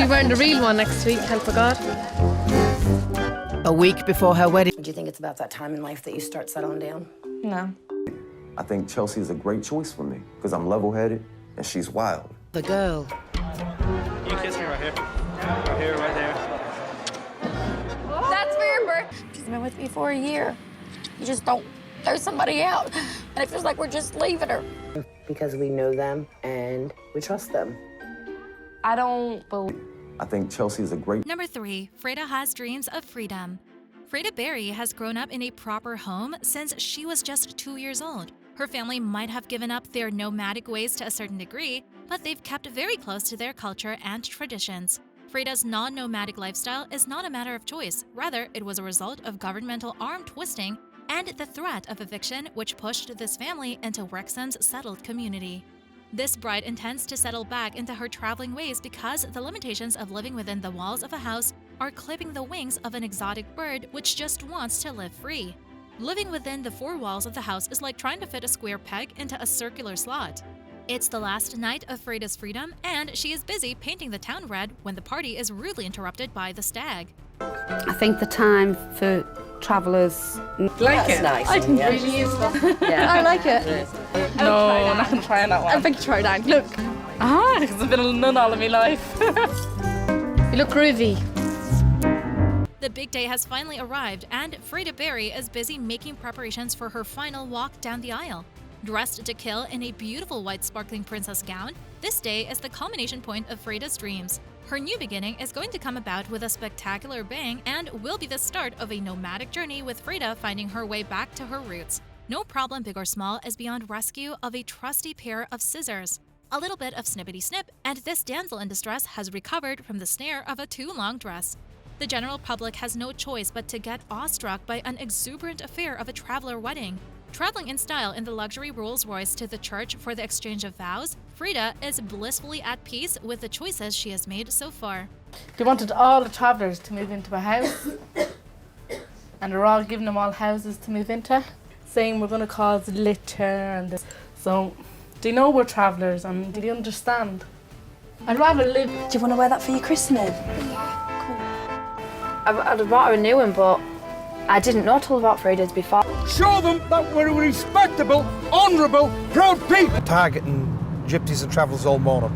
be wearing the real one next week, help of God. A week before her wedding. Do you think it's about that time in life that you start settling down? No. I think Chelsea is a great choice for me because I'm level-headed and she's wild. The girl. You kiss me right here. Right here, right there. That's for your birthday. She's been with me for a year. You just don't throw somebody out. And it feels like we're just leaving her. Because we know them and we trust them. I don't believe. I think Chelsea is a great... Number 3, Freda has dreams of freedom. Freda Berry has grown up in a proper home since she was just 2 years old. Her family might have given up their nomadic ways to a certain degree, but they've kept very close to their culture and traditions. Freda's non-nomadic lifestyle is not a matter of choice. Rather, it was a result of governmental arm twisting and the threat of eviction which pushed this family into Wrexham's settled community. This bride intends to settle back into her traveling ways because the limitations of living within the walls of a house are clipping the wings of an exotic bird which just wants to live free. Living within the four walls of the house is like trying to fit a square peg into a circular slot. It's the last night of Freda's freedom, and she is busy painting the town red when the party is rudely interrupted by the stag. I think the time for travellers... Like it? Nice. I think it really is. Yeah. I like it. No, I'm not going to try that one. I think try that. Look. Because I've been none all of my life. You look groovy. The big day has finally arrived, and Freda Berry is busy making preparations for her final walk down the aisle. Dressed to kill in a beautiful white sparkling princess gown, this day is the culmination point of Freda's dreams. Her new beginning is going to come about with a spectacular bang and will be the start of a nomadic journey with Freda finding her way back to her roots. No problem, big or small, is beyond rescue of a trusty pair of scissors. A little bit of snippety-snip, and this damsel in distress has recovered from the snare of a too-long dress. The general public has no choice but to get awestruck by an exuberant affair of a traveler wedding. Traveling in style in the luxury Rolls-Royce to the church for the exchange of vows, Freda is blissfully at peace with the choices she has made so far. They wanted all the travellers to move into a house, and they're all giving them all houses to move into, saying we're going to cause litter and this. So they know we're travellers and they understand. I'd rather live. Do you want to wear that for your christening? I'd have bought her a new one, but I didn't know all about Freda's before. Show them that we're respectable, honourable, proud people. Targeting gypsies and travellers all morning.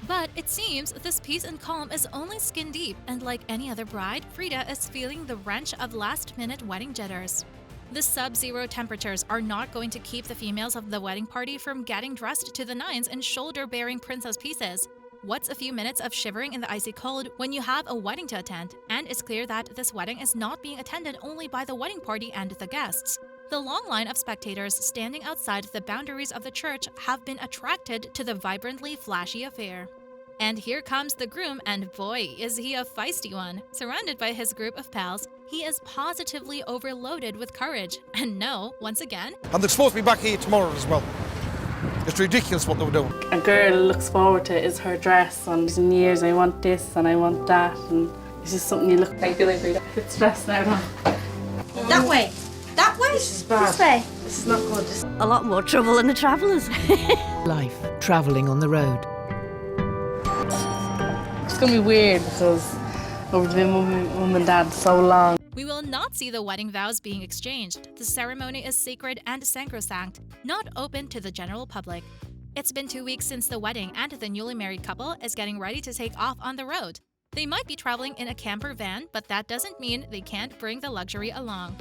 But it seems this peace and calm is only skin deep, and like any other bride, Freda is feeling the wrench of last-minute wedding jitters. The sub-zero temperatures are not going to keep the females of the wedding party from getting dressed to the nines in shoulder-bearing princess pieces. What's a few minutes of shivering in the icy cold when you have a wedding to attend? And it's clear that this wedding is not being attended only by the wedding party and the guests. The long line of spectators standing outside the boundaries of the church have been attracted to the vibrantly flashy affair. And here comes the groom, and boy, is he a feisty one. Surrounded by his group of pals, he is positively overloaded with courage. And no, once again... And they're supposed to be back here tomorrow as well. It's ridiculous what they were doing. A girl looks forward to is her dress, and in years I want this and I want that, and it's just something you look... How you feeling, Freda? It's stressed now. That way. That way. This is bad. This way. This is not good. A lot more trouble than the travellers. Life, travelling on the road. It's going to be weird because I've been with mum and dad so long. We will not see the wedding vows being exchanged. The ceremony is sacred and sacrosanct, not open to the general public. It's been 2 weeks since the wedding, and the newly married couple is getting ready to take off on the road. They might be traveling in a camper van, but that doesn't mean they can't bring the luxury along.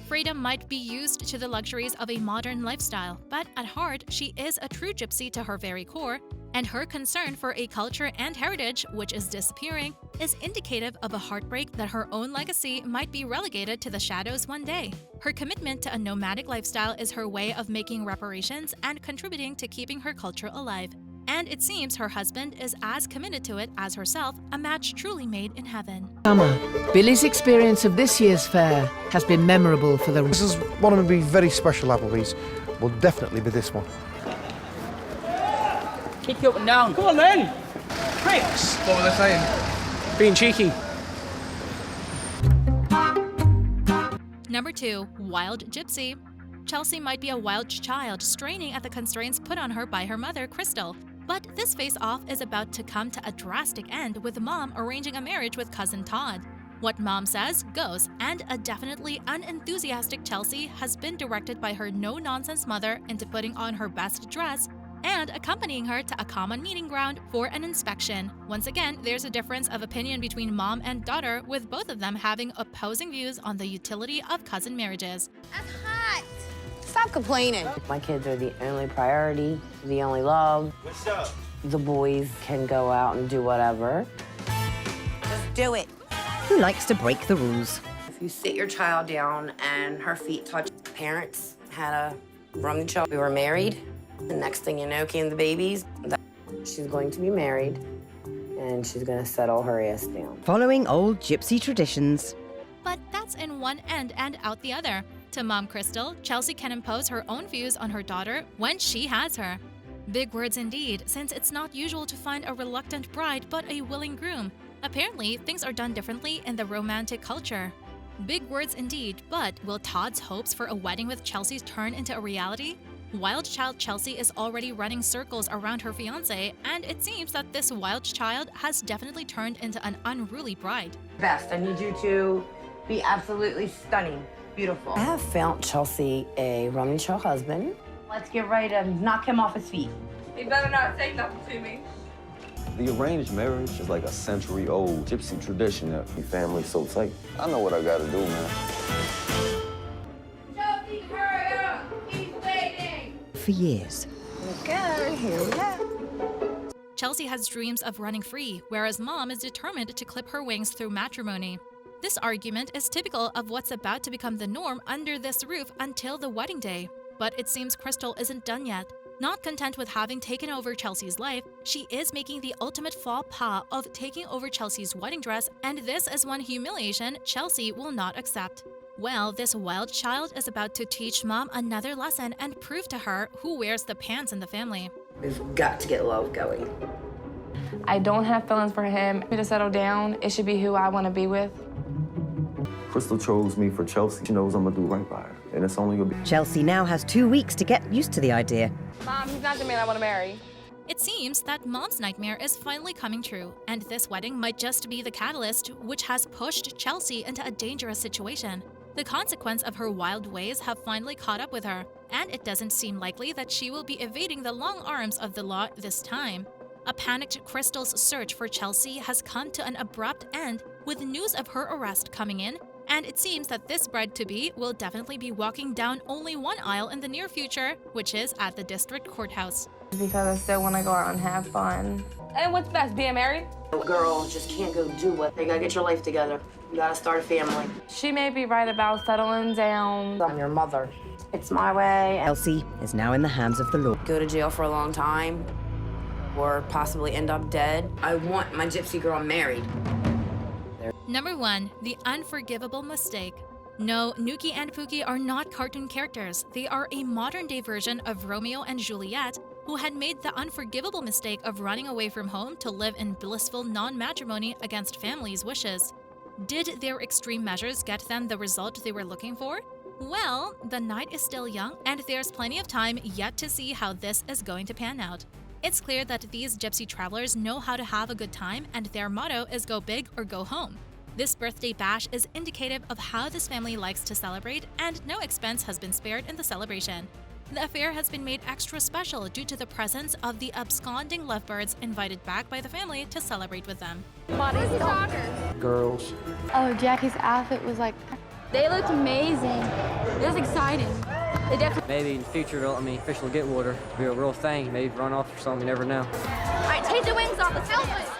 Freda might be used to the luxuries of a modern lifestyle, but at heart, she is a true gypsy to her very core, and her concern for a culture and heritage which is disappearing is indicative of a heartbreak that her own legacy might be relegated to the shadows one day. Her commitment to a nomadic lifestyle is her way of making reparations and contributing to keeping her culture alive. And it seems her husband is as committed to it as herself, a match truly made in heaven. Summer. Billy's experience of this year's fair has been memorable for the... This is one of my very special Applebee's. Will definitely be this one. Kick you up and down. Come on then. Pricks. What were they saying? Being cheeky. Number 2. Wild Gypsy. Chelsea might be a wild child straining at the constraints put on her by her mother, Crystal. But this face-off is about to come to a drastic end with Mom arranging a marriage with cousin Todd. What Mom says goes, and a definitely unenthusiastic Chelsea has been directed by her no-nonsense mother into putting on her best dress and accompanying her to a common meeting ground for an inspection. Once again, there's a difference of opinion between mom and daughter, with both of them having opposing views on the utility of cousin marriages. That's hot. Stop complaining. My kids are the only priority, the only love. What's up? The boys can go out and do whatever. Just do it. Who likes to break the rules? If you sit your child down and her feet touch, parents had a rummy child. We were married. The next thing you know came the babies. She's going to be married, and she's going to settle her ass down. Following old gypsy traditions. But that's in one end and out the other. To Mom Crystal, Chelsea can impose her own views on her daughter when she has her. Big words indeed, since it's not usual to find a reluctant bride but a willing groom. Apparently, things are done differently in the romantic culture. Big words indeed, but will Todd's hopes for a wedding with Chelsea turn into a reality? Wild child Chelsea is already running circles around her fiancé, and it seems that this wild child has definitely turned into an unruly bride. Best, I need you to be absolutely stunning, beautiful. I have found Chelsea a rummy child husband. Let's get ready to knock him off his feet. He better not say nothing to me. The arranged marriage is like a century-old gypsy tradition that the family's so tight. I know what I gotta do, man. Chelsea, hurry up! He's waiting! For years. Okay, here we go. Chelsea has dreams of running free, whereas Mom is determined to clip her wings through matrimony. This argument is typical of what's about to become the norm under this roof until the wedding day. But it seems Crystal isn't done yet. Not content with having taken over Chelsea's life, she is making the ultimate faux pas of taking over Chelsea's wedding dress, and this is one humiliation Chelsea will not accept. Well, this wild child is about to teach Mom another lesson and prove to her who wears the pants in the family. We've got to get love going. I don't have feelings for him. To settle down, it should be who I want to be with. Crystal chose me for Chelsea. She knows I'm gonna do right by her, and it's only gonna be. Chelsea now has 2 weeks to get used to the idea. Mom, he's not the man I want to marry. It seems that Mom's nightmare is finally coming true, and this wedding might just be the catalyst which has pushed Chelsea into a dangerous situation. The consequence of her wild ways have finally caught up with her, and it doesn't seem likely that she will be evading the long arms of the law this time. A panicked Crystal's search for Chelsea has come to an abrupt end, with news of her arrest coming in, and it seems that this bride-to-be will definitely be walking down only one aisle in the near future, which is at the district courthouse. Because I still want to go out and have fun. And what's best, being married? A girl just can't go do what. You gotta get your life together. You gotta start a family. She may be right about settling down. I'm your mother. It's my way. Chelsea is now in the hands of the law. Go to jail for a long time, or possibly end up dead. I want my gypsy girl married. Number 1. The unforgivable mistake. No, Nuki and Pookie are not cartoon characters. They are a modern-day version of Romeo and Juliet, who had made the unforgivable mistake of running away from home to live in blissful non-matrimony against family's wishes. Did their extreme measures get them the result they were looking for? Well, the night is still young, and there's plenty of time yet to see how this is going to pan out. It's clear that these gypsy travelers know how to have a good time, and their motto is go big or go home. This birthday bash is indicative of how this family likes to celebrate, and no expense has been spared in the celebration. The affair has been made extra special due to the presence of the absconding lovebirds invited back by the family to celebrate with them. Where's the soccer? Girls. Oh, Jackie's outfit was like... They looked amazing. It was exciting. They definitely... Maybe in the future, fish will get water. Be a real thing. Maybe run off or something, you never know. All right, take the wings off. Let's help us.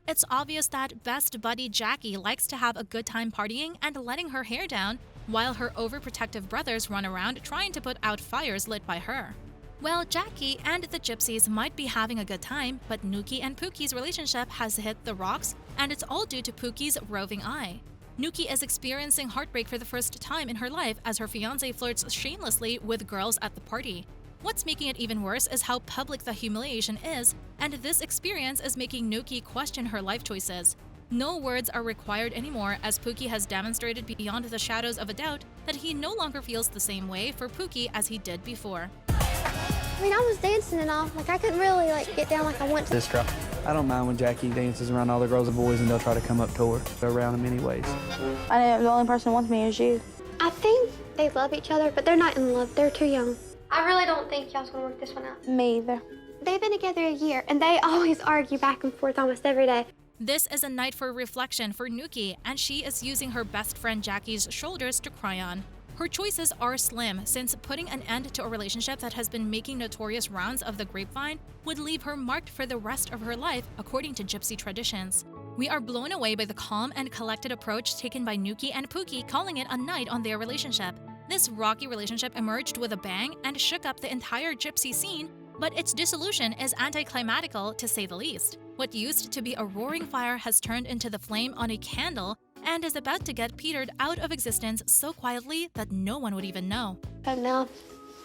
It's obvious that best buddy Jackie likes to have a good time partying and letting her hair down, while her overprotective brothers run around trying to put out fires lit by her. Well, Jackie and the gypsies might be having a good time, but Nuki and Pookie's relationship has hit the rocks, and it's all due to Pookie's roving eye. Nuki is experiencing heartbreak for the first time in her life as her fiancé flirts shamelessly with girls at the party. What's making it even worse is how public the humiliation is, and this experience is making Nuki question her life choices. No words are required anymore, as Pookie has demonstrated beyond the shadows of a doubt that he no longer feels the same way for Pookie as he did before. I mean, I was dancing and all. Like, I couldn't really, like, get down like I want to. This girl. I don't mind when Jackie dances around all the girls and boys and they'll try to come up to her. They're around them anyways. I know the only person who wants me is you. I think they love each other, but they're not in love. They're too young. I really don't think y'all's gonna work this one out. Me either. They've been together a year, and they always argue back and forth almost every day. This is a night for reflection for Nuki, and she is using her best friend Jackie's shoulders to cry on. Her choices are slim, since putting an end to a relationship that has been making notorious rounds of the grapevine would leave her marked for the rest of her life, according to Gypsy traditions. We are blown away by the calm and collected approach taken by Nuki and Pookie, calling it a night on their relationship. This rocky relationship emerged with a bang and shook up the entire Gypsy scene, but its dissolution is anticlimactical to say the least. What used to be a roaring fire has turned into the flame on a candle and is about to get petered out of existence so quietly that no one would even know. And now,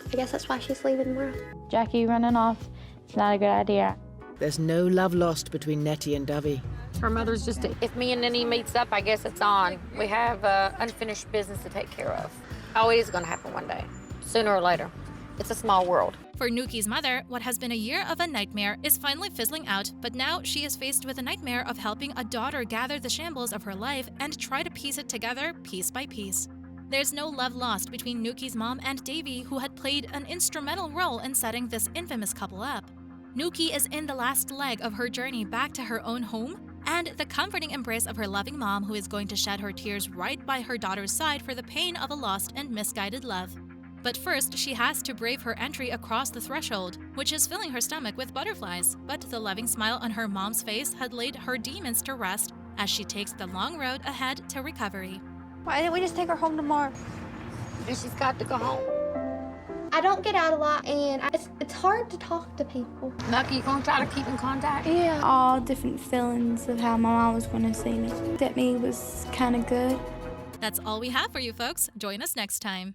I guess that's why she's leaving tomorrow. Jackie running off, it's not a good idea. There's no love lost between Nettie and Dovey. Her mother's just If me and Nenny meets up, I guess it's on. We have unfinished business to take care of. Oh, it is going to happen one day, sooner or later. It's a small world. For Nuki's mother, what has been a year of a nightmare is finally fizzling out, but now she is faced with a nightmare of helping a daughter gather the shambles of her life and try to piece it together piece by piece. There's no love lost between Nuki's mom and Davy, who had played an instrumental role in setting this infamous couple up. Nuki is in the last leg of her journey back to her own home, and the comforting embrace of her loving mom, who is going to shed her tears right by her daughter's side for the pain of a lost and misguided love. But first, she has to brave her entry across the threshold, which is filling her stomach with butterflies. But the loving smile on her mom's face had laid her demons to rest as she takes the long road ahead to recovery. Why didn't we just take her home tomorrow? And she's got to go home. I don't get out a lot, and it's hard to talk to people. Nucky, you going to try to keep in contact? Yeah. All different feelings of how my mom was going to see me. That me was kind of good. That's all we have for you folks. Join us next time.